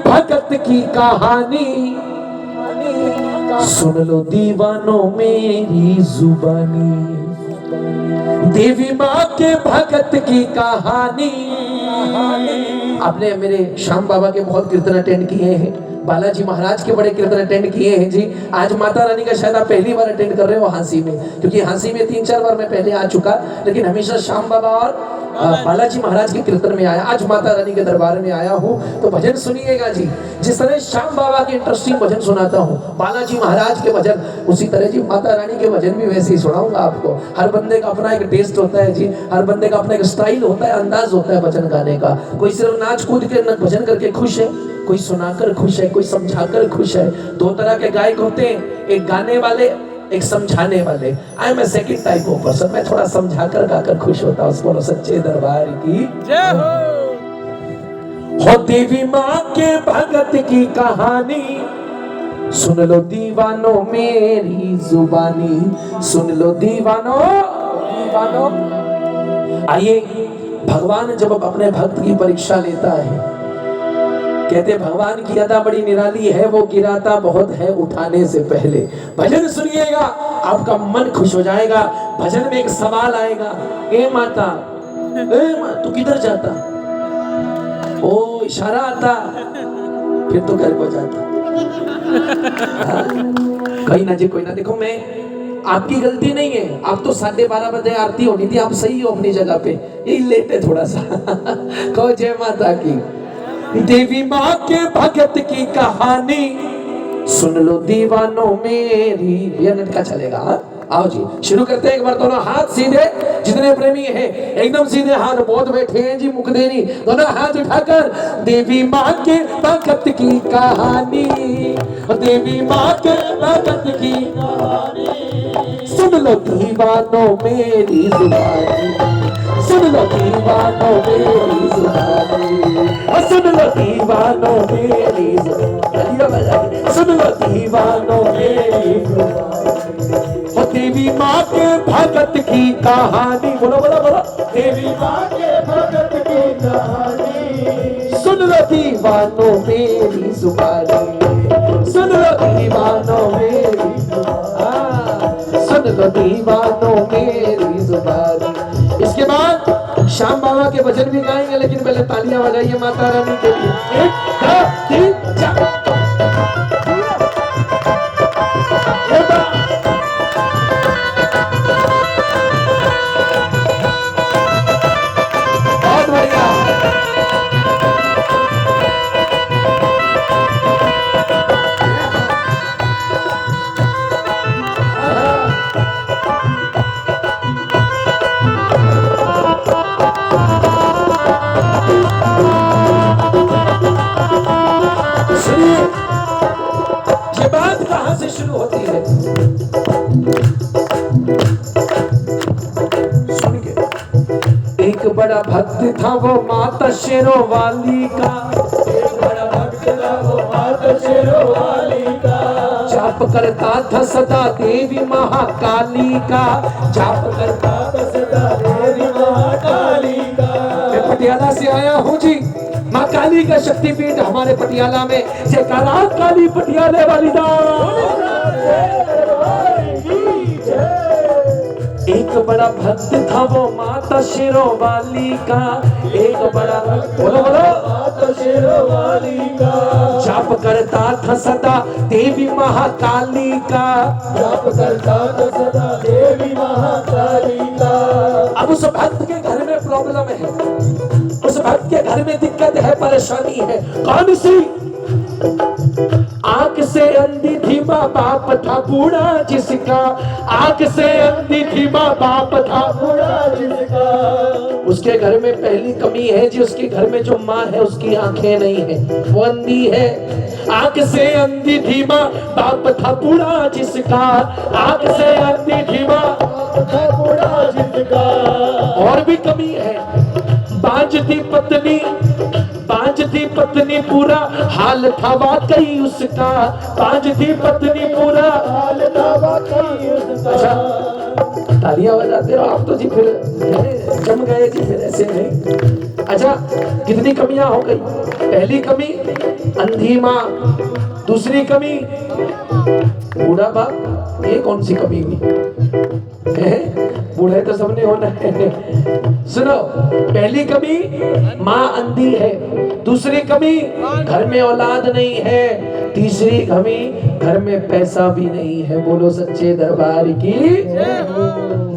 भगत की कहानी, सुन लो दीवानों मेरी जुबानी। देवी माँ के भगत की कहानी। आपने मेरे श्याम बाबा के बहुत कीर्तन अटेंड किए हैं, बालाजी महाराज के बड़े कीर्तन अटेंड किए हैं जी। आज माता रानी का शायद आप पहली बार अटेंड कर रहे हो हांसी में, क्योंकि हांसी में 3-4 बार मैं पहले आ चुका, लेकिन हमेशा श्याम बाबा और बालाजी महाराज के कीर्तन में आया। आज माता रानी के दरबार में आया हूँ, तो भजन सुनिएगा जी। जिस तरह श्याम बाबा के इंटरेस्टिंग भजन सुनाता हूँ, बालाजी महाराज के भजन, उसी तरह जी माता रानी के भजन भी वैसे ही सुनाऊंगा आपको। हर बंदे का अपना एक टेस्ट होता है जी, हर बंदे का अपना एक स्टाइल होता है, अंदाज होता है भजन गाने का। कोई सिर्फ नाच कूद के भजन करके खुश है, कोई सुनाकर खुश है, कोई समझाकर खुश है। दो तरह के गायक होते हैं, एक गाने वाले, एक समझाने वाले। I am a second type of person, मैं थोड़ा समझाकर गाकर खुश होता हूँ। बोलो सच्चे दरबार की जय हो। देवी माँ के भगत की कहानी, सुन लो दीवानों मेरी जुबानी, सुन लो दीवानों। आइए, भगवान जब अपने भक्त की परीक्षा लेता है, कहते भगवान की अदा बड़ी निराली है, वो गिराता बहुत है उठाने से पहले। भजन सुनिएगा, आपका मन खुश हो जाएगा। भजन में एक सवाल आएगा, ए माता, तू किधर जाता? ओ इशारा आता, फिर तो घर को जाता। कोई ना जी, कोई ना। देखो, मैं आपकी गलती नहीं है, आप तो 12:30 बजे आरती होनी थी, आप सही हो अपनी जगह पे, यही लेट है थोड़ा सा। कहो जय माता की। देवी माँ के भगत की कहानी, सुन लो दीवानों मेरी। ये नेट का चलेगा। आओ जी, शुरू करते हैं। एक बार दोनों हाथ सीधे, जितने प्रेमी हैं एकदम सीधे हाथ, बहुत बैठे हैं जी मुखदेनी, दोनों हाथ उठाकर। देवी माँ के भगत की कहानी, देवी माँ के भगत की कहानी, सुन लो दीवानों मेरी जुबानी, सुन लो दीवानों मेरी जुबानी, सुन लो दीवानों मेरी जुबानी, सुन लो दीवानों मेरी जुबानी। देवी माँ के भगत की कहानी, बोलो बोलो बोलो। देवी माँ के भगत की कहानी, सुन लो दीवानों मेरी जुबानी, सुन लो दीवानों मेरी जुबानी, सुन लो दीवानों मेरी जुबानी। इसके बाद श्याम बाबा के भजन भी गाएंगे, लेकिन पहले तालियां बजाइए माता रानी के लिए। 1 2 3 4। बहुत बढ़िया। ये बात कहां से शुरू होती है? सुनिए। एक बड़ा भक्त था वो माता शेरों वाली का, एक बड़ा भक्त था वो माता शेरों वाली का, जाप करता था सदा देवी महाकाली का, जाप करता था सदा देवी महाकाली का। मैं पटियाला से आया हूँ जी, माँ काली का शक्तिपीठ हमारे पटियाला में। जयकारा काली पटियाले वाली दा। एक बड़ा भक्त था वो माता शेरों वाली का, एक बड़ा भक्त, बोलो बोलो, माता शेरों वाली का, जाप करता था सदा देवी महाकाली का, जाप करता था सदा देवी महाकाली का। अब उस भक्त के घर में प्रॉब्लम है, उस भक्त के घर में दिक्कत है, परेशानी है। कौन सी? आंख से अंधी थी माँ बाप था बूढ़ा जिसका, आंख से अंधी थी माँ बाप था बूढ़ा जिसका। उसके घर में पहली कमी है जी, उसके घर में जो माँ है उसकी आंखें नहीं है, वो अंधी है। आंख से अंधी थी माँ बाप था बूढ़ा जिसका, आंख से अंधी थी माँ बाप था बूढ़ा जिसका। और भी कमी है, बांझ थी पत्नी, बांझ थी पत्नी पूरा हाल था वाकई उसका, बांझ थी पत्नी पूरा हाल था वाकई उसका। अच्छा, तालियां बजाते हो आप तो जी, फिर जम गए जी, फिर ऐसे नहीं। अच्छा, कितनी कमियां हो गई? पहली कमी अंधी माँ, दूसरी कमी बूढ़ा बाप। ये कौन सी कमी हुई है? बूढ़े तो सबने होना है। सुनो, पहली कमी माँ अंधी है, दूसरी कमी घर में औलाद नहीं है, तीसरी कमी घर में पैसा भी नहीं है। बोलो सच्चे दरबार की।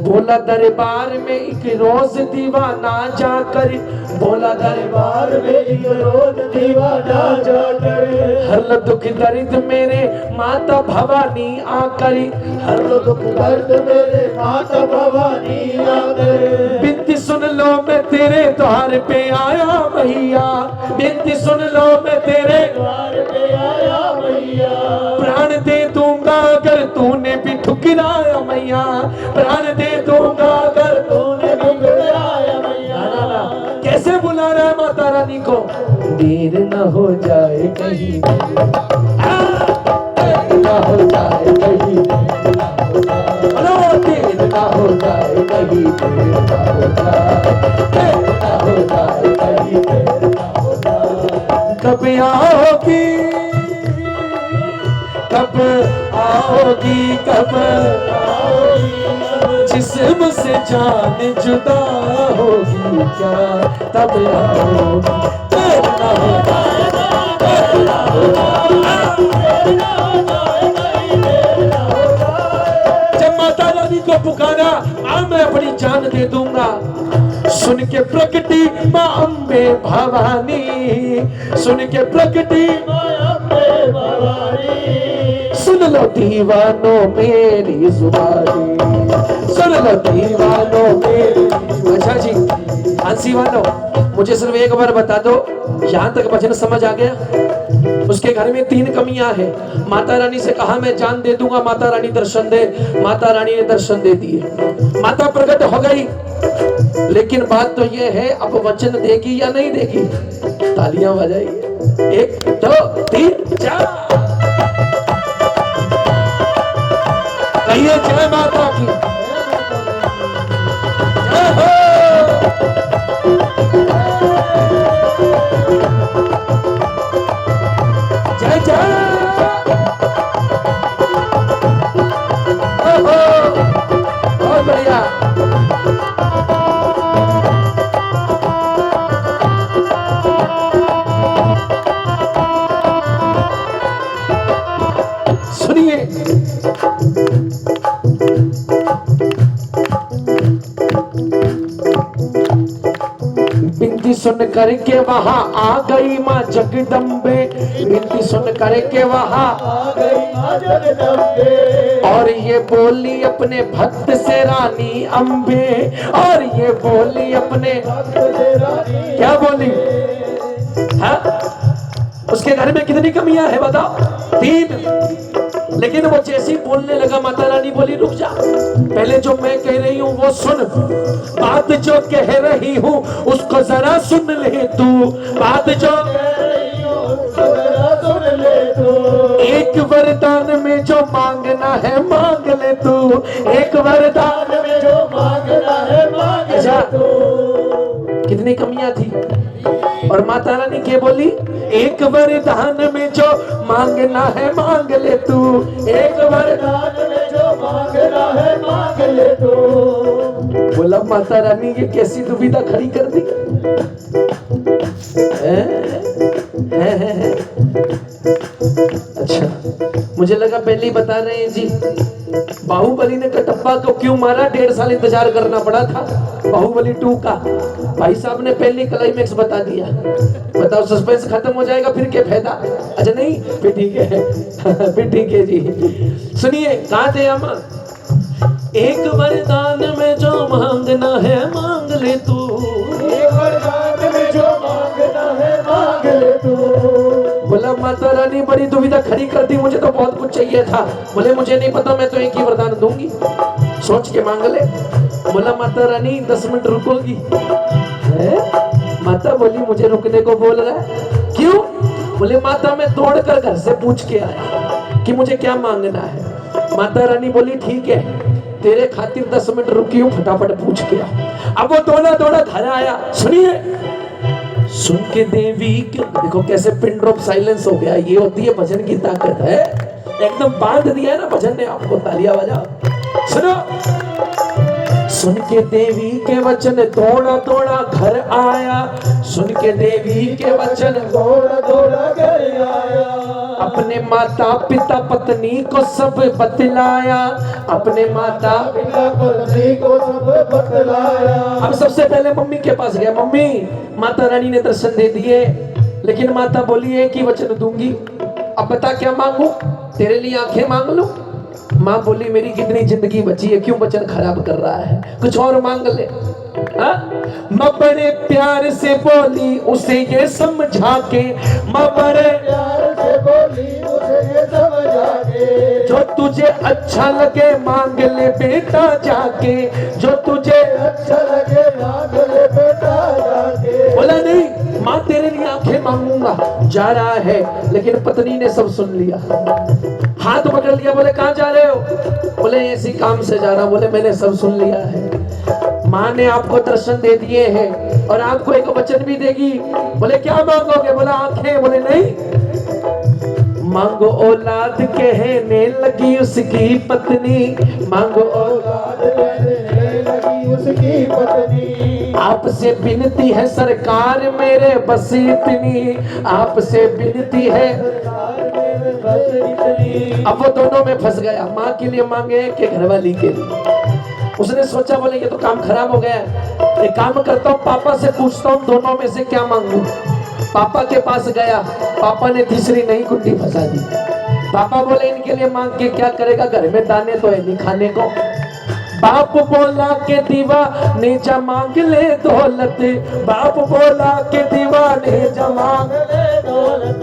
बोला दरबार में एक रोज दीवाना जाकर, बोला दरबार में एक रोज दीवाना जाकर, हर दुख दर्द मेरे माता भवानी आकर, हर दुख दर्द मेरे माता भवानी आकर, बिनती सुन लो मैं तेरे द्वार पे आया भैया, बिनती सुन लो मैं तेरे द्वार पे आया भैया, प्राण दे दूंगा अगर तूने भी ठुकराया मैया, प्राण दे दूंगा अगर तूने भी ठुकराया मैया। कैसे बुला रहा है माता रानी को? देर न हो जाए कहीं, देर न हो जाए कहीं, देर न हो जाए कहीं, देर न हो जाए, देर न हो जाए कहीं, देर न हो जाए। कब आओगी, कब आओगी, कब आओगी, जिस्म से जान जुदा होगी क्या, तब आओगी। देर न हो जाए, देर न हो जाए, देर न हो जाए, देर न हो जाए। जब माता रानी को पुकारा, मैं अपनी जान दे दूंगा, सुन के प्रकटी माँ अम्बे भवानी, सुन के प्रकटी माँ अम्बे भवानी, सुन लो दीवानों मेरी जुबानी, सुन लो दीवानों मेरी। अच्छा जी, हंसी वालों, मुझे सिर्फ एक बार बता दो, यहाँ तक भजन समझ आ गया? उसके घर में 3 कमियां हैं। माता रानी से कहा मैं जान दे दूंगा, माता रानी दर्शन दे, माता रानी ने दर्शन दे दिए, माता प्रकट हो गई। लेकिन बात तो ये है, अब वचन देगी या नहीं देगी? तालियां बजाइए। 1 2 3 4, कहिए जय माता की। जय हो। जय जय। बहुत बढ़िया। सुनिए, बिनती सुन करके वहां आ गई माँ जगदम्बे, बिनती सुन करके वहां आ गई माँ जगदम्बे, और ये बोली अपने भक्त से रानी अम्बे, और ये बोली अपने भक्त से रानी। क्या बोली? हाँ? उसके घर में कितनी कमियां है बताओ? 3। लेकिन वो जैसे ही बोलने लगा, माता रानी बोली रुक जा, पहले जो मैं कह रही हूँ वो सुन, बात जो कह रही हूँ उसको जरा सुन ले तू, बात जो कह रही हूँ उसको जरा सुन ले तू, एक वरदान में जो मांगना है मांग ले तू, एक वरदान में जो मांगना है मांग ले तू। कितनी कमियां थी? और माता रानी क्या बोली? एक वरदान में जो मांगना है मांग ले तू, एक वरदान में जो मांगना है मांग ले तू। बोला माता रानी ये कैसी दुविधा खड़ी कर दी? अच्छा, मुझे लगा पहले ही बता रहे हैं जी। बाहुबली ने कटप्पा को क्यों मारा? 1.5 साल इंतजार करना पड़ा था बाहुबली 2 का। भाई साहब ने पहले क्लाइमेक्स बता दिया। बताओ, सस्पेंस खत्म हो जाएगा फिर क्या फायदा? अच्छा नहीं, फिर ठीक है फिर ठीक है जी। सुनिए, कहाँ थे हम? एक वरदान में जो मांगना है मांग ले तू, एक वरदान में जो मांगना है मांग ले तू। बोला माता रानी बड़ी दुविधा खड़ी कर दी, मुझे तो बहुत कुछ चाहिए था। बोले मुझे नहीं पता, मैं तो एक ही वरदान दूंगी, सोच के मांग ले। बोला माता रानी 10 मिनट रुकोगी? माता बोली मुझे रुकने को बोल रहा है, क्यों? बोले माता मैं दौड़ कर घर से पूछ के आया कि मुझे क्या मांगना है। माता रानी बोली ठीक है, तेरे खातिर 10 मिनट रुकी हूँ, फटाफट पूछ के आ। अब वो दौड़ा दौड़ा घर आया। सुनिए, सुन के देवी के, देखो कैसे पिन ड्रॉप साइलेंस हो गया। ये होती है भजन की ताकत है। एकदम बांध दिया है ना भजन ने आपको। तालियां बजाओ। सुनो। सुन के देवी के वचन दौड़ा दौड़ा घर आया। सुन के देवी के वचन दौड़ा दौड़ा घर आया। अपने माता पिता पत्नी को सब बतलाया। अपने माता पिता पत्नी को सब बतलाया। अब सबसे पहले मम्मी के पास गया। मम्मी, माता रानी ने दर्शन दे दिए, लेकिन माता बोली एक ही वचन दूंगी। अब बता क्या मांगू? तेरे लिए आंखें मांग लूं? माँ बोली मेरी कितनी जिंदगी बची है, क्यों वचन खराब कर रहा है, कुछ और मांग ले। माँ बड़े प्यार से बोली उसे ये समझा के। माँ बड़े प्यार से बोली उसे ये समझा के। जो तुझे अच्छा लगे मांग ले बेटा जाके। जो तुझे अच्छा लगे मांग ले बेटा जाके। बोला नहीं, माँ तेरे लिए आंखें मांगूंगा। जा रहा है, लेकिन पत्नी ने सब सुन लिया। हाथ पकड़ लिया। बोले कहाँ जा रहे हो? बोले ऐसी काम से जा रहा हूं। बोले मैंने सब सुन लिया है। माँ ने आपको दर्शन दे दिए हैं और आपको एक वचन भी देगी। बोले क्या मांगोगे? बोला आंखें। बोले नहीं, मांगो औलाद कहने लगी उसकी पत्नी। मांगो औलाद कहने लगी उसकी पत्नी। आपसे विनती है सरकार मेरे बस इतनी। आपसे विनती है। अब वो दोनों में फंस गया। माँ के लिए मांगे कि घरवाली के लिए। उसने सोचा बोले ये तो काम खराब हो गया है। एक काम करता हूँ, पापा से पूछता हूँ दोनों में से क्या मांगू। पापा के पास गया। पापा ने तीसरी नई कुंडी फंसा दी। पापा बोले इनके लिए मांग के क्या करेगा, घर में दाने तो है नहीं खाने को। बाप बोला के दीवाने जा मांग ले दौलत। बाप बोला के दीवाने जा मांग ले दौलत।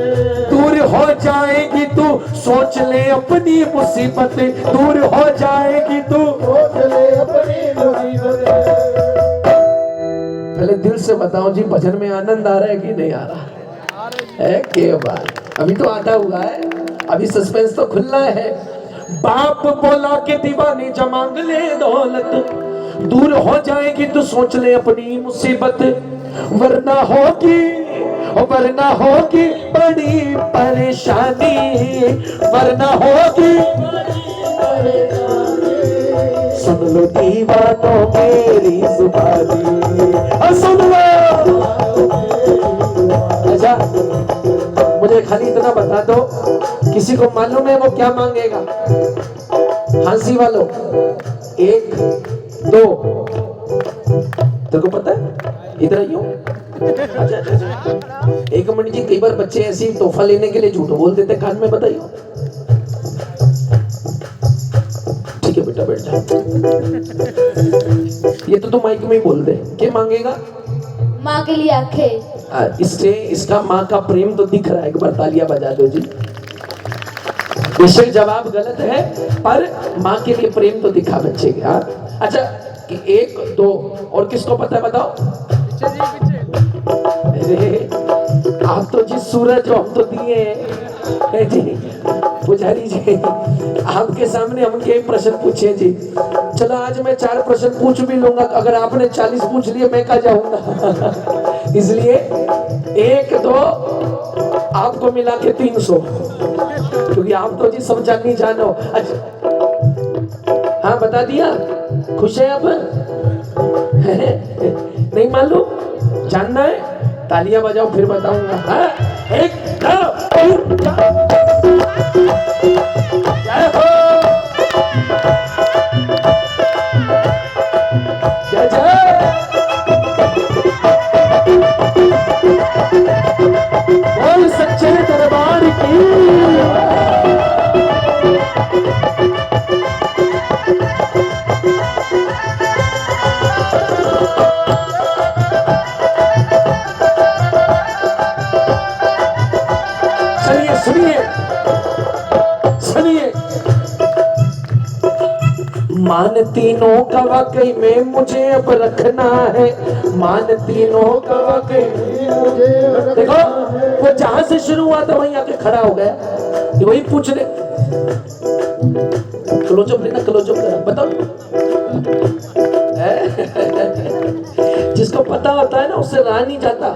दूर हो जाएगी तू सोच ले अपनी मुसीबत। दूर हो जाएगी तू सोच ले अपनी मुसीबत। पहले दिल से बताओ जी, भजन में आनंद आ रहा है कि नहीं आ रहा है? के बात अभी तो आता हुआ है, अभी सस्पेंस तो खुलना है। बाप बोला के दीवाने जा मांग ले दौलत। दूर हो जाएगी तो सोच ले अपनी मुसीबत। वरना होगी बड़ी परेशानी। वरना होगी सुन लो दीवानों मेरी जुबानी। सुन लो। अच्छा मुझे खाली इतना बता दो, किसी को मालूम है वो क्या मांगेगा? हंसी वालों 1 2। तेरे को पता है? इधर आइयो। अच्छा। एक मिनट जी, कई बार बच्चे ऐसी तोहफा लेने के लिए झूठ बोल देते, कान में बताइए। ठीक है बेटा बैठ जा। ये तो तुम माइक में ही बोल दे। क्या मांगेगा? माँ के लिए आंखें। इससे इसका माँ का प्रेम तो दिख रहा है। एक बार तालियां बजा दो जी। बेशक जवाब गलत है, पर माँ के लिए प्रेम तो दिखा बच्चे के। हाँ अच्छा, 1 2 और किसको पता है बताओ? अरे आप तो जी सूरज हो, हम तो दिए जी। पुजारी जी आपके सामने हम के प्रश्न पूछे जी। चलो आज मैं 4 प्रश्न पूछ भी लूंगा, अगर आपने 40 पूछ लिए मैं कहाँ जाऊंगा। इसलिए 1 2 आपको मिला के 300, क्योंकि आप तो जी सब जानी जानो। अच्छा हाँ बता दिया, खुश है आप? नहीं मालूम, जानना है? तालियां बजाओ फिर बताऊंगा। हाँ 1 2 3 जय हो। जय जय। बोल सच्चे दरबार की। मान तीनों का वाकई में मुझे अब रखना है। मान तीनों का वाकई में मुझे देखो, वो जहां से शुरू हुआ था वहीं आके खड़ा हो गया। वही पूछ ले। क्लोजअप लेना, क्लोजअप लेना, बताओ। जिसको पता होता है ना उससे रहा नहीं जाता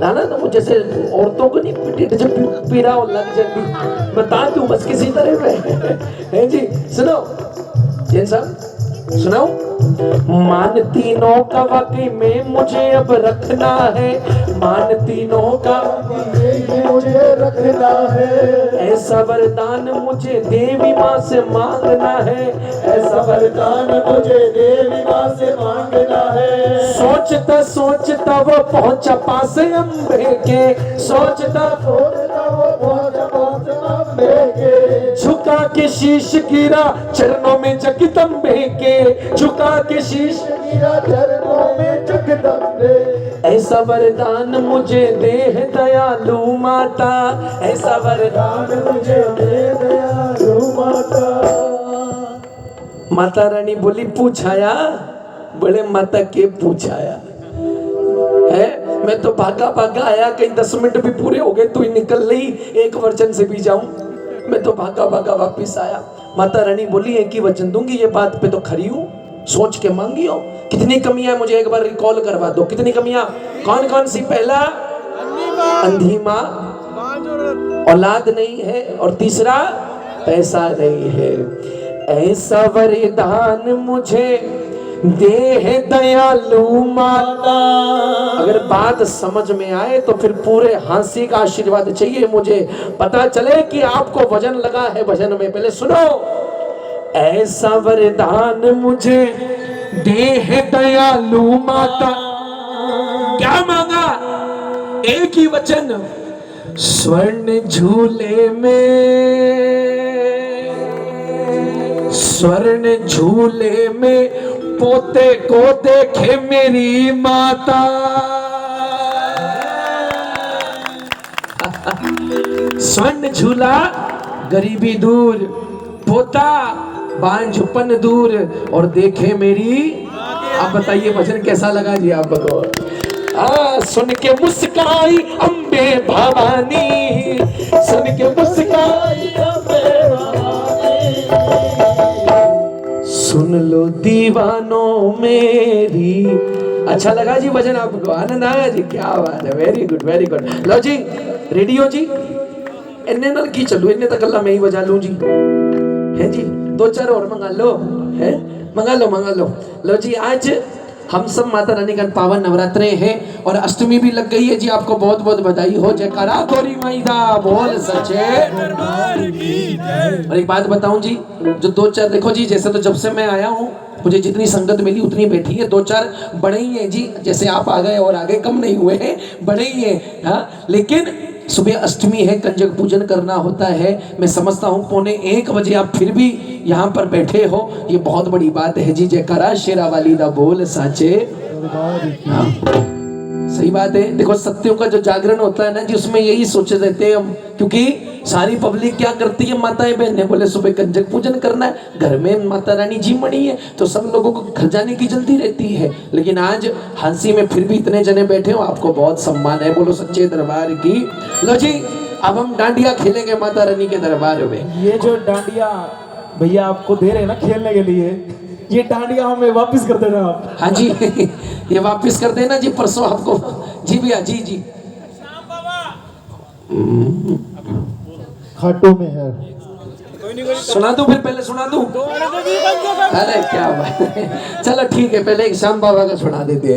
ना तो जैसे औरतों को नहीं पीठ जब पीड़ा हो लग जाती बता दूं बस किसी तरह में है जी। सुनो जैन साहब सुनाओ। मान तीनों का वाकई में मुझे अब रखना है, मान तीनों का मुझे रखना है, ऐसा वरदान मुझे देवी माँ से मांगना है, ऐसा वरदान मुझे देवी माँ से मांगना है। सोचता सोचता वो पहुंचा पास अम्बे के, सोचता सोचता वो पहुंचा पास अम्बे के, झुका के शीश गिरा चरणों में जगदम्बे के, झुका के शीश गिरा चरणों में जगदम्बे। ऐसा वरदान मुझे दे है दयालु माता, ऐसा वरदान मुझे दे दयालु माता। माता रानी बोली पूछाया, बड़े माता के पूछाया है, मैं तो भागा भागा आया, कहीं 10 मिनट भी पूरे हो गए तू ही निकल ली, एक वचन से भी जाऊं, मैं तो भागा भागा वापिस आया। माता रानी बोली एक ही वचन दूंगी, ये बात पे तो खरी हूं, सोच के मांगी हो। कितनी कमियां मुझे एक बार रिकॉल करवा दो, कितनी कमियां कौन कौन सी? पहला अंधी माँ, औलाद नहीं है, और तीसरा पैसा नहीं है। ऐसा वरदान मुझे दे है दयालु माता। अगर बात समझ में आए तो फिर पूरे हंसी का आशीर्वाद चाहिए मुझे, पता चले कि आपको वजन लगा है भजन में। पहले सुनो। ऐसा वरदान मुझे दे है दयालु माता। क्या मांगा? एक ही वचन, स्वर्ण झूले में, स्वर्ण झूले में पोते को देखे मेरी माता। स्वर्ण झूला गरीबी दूर, पोता बांझपन दूर, और देखे मेरी। आप बताइए भजन कैसा लगा जी आप बताओ। सुन के मुस्काई अम्बे भवानी, सुन के मुस्काई अम्बे भवानी, सुन लो दीवानों मेरी। अच्छा लगा जी भजन आपको? आनंद आया जी? क्या बात है, वेरी गुड वेरी गुड। लो जी रेडियो जी इन्ने नल की चलू, इन्ने तक अल्लाह मैं ही बजा लूं जी, है जी। 2-4 और मंगा लो, है मंगा लो। लो जी आज हम सब माता रानी का पावन नवरात्रे हैं और अष्टमी भी लग गई है जी, आपको बहुत बहुत बधाई हो। जयकारा गोरी माई दा बोल सचे दरबार की जय। और एक बात बताऊं जी, जो 2-4 देखो जी, जैसे तो जब से मैं आया हूँ मुझे जितनी संगत मिली उतनी बैठी है, 2-4 बड़े ही हैं जी, जैसे आप आ गए और आगे कम नहीं हुए हैं, बड़े ही हैं। हाँ लेकिन सुबह अष्टमी है, कंजक पूजन करना होता है। मैं समझता हूँ 1:45 बजे आप फिर भी यहाँ पर बैठे हो, ये बहुत बड़ी बात है जी। जयकारा शेरा वाली दा बोल साचे। हाँ सही बात है। देखो सत्यों का जो जागरण होता है ना जी, उसमें यही सोचे रहते हैं हम, क्योंकि सारी पब्लिक क्या करती है, माताएं बहनें बोले सुबह कंजक पूजन करना है, घर में माता रानी जी मणी है, तो सब लोगों को घर जाने की जल्दी रहती है। लेकिन आज हंसी में फिर भी इतने जने बैठे हो, आपको बहुत सम्मान है। बोलो सच्चे दरबार की। लो जी अब हम डांडिया खेलेंगे माता रानी के दरबार में। ये जो डांडिया भैया आपको दे रहे हैं ना खेलने के लिए, ये डांडिया हमें वापस कर देना आप। हाँ जी ये वापस कर देना जी, परसों आपको। जी भैया जी जी। खाटू में है, सुना दूं फिर? पहले सुना दूं? अरे क्या बात है, चलो ठीक है, पहले एक श्याम बाबा का सुना देते हैं।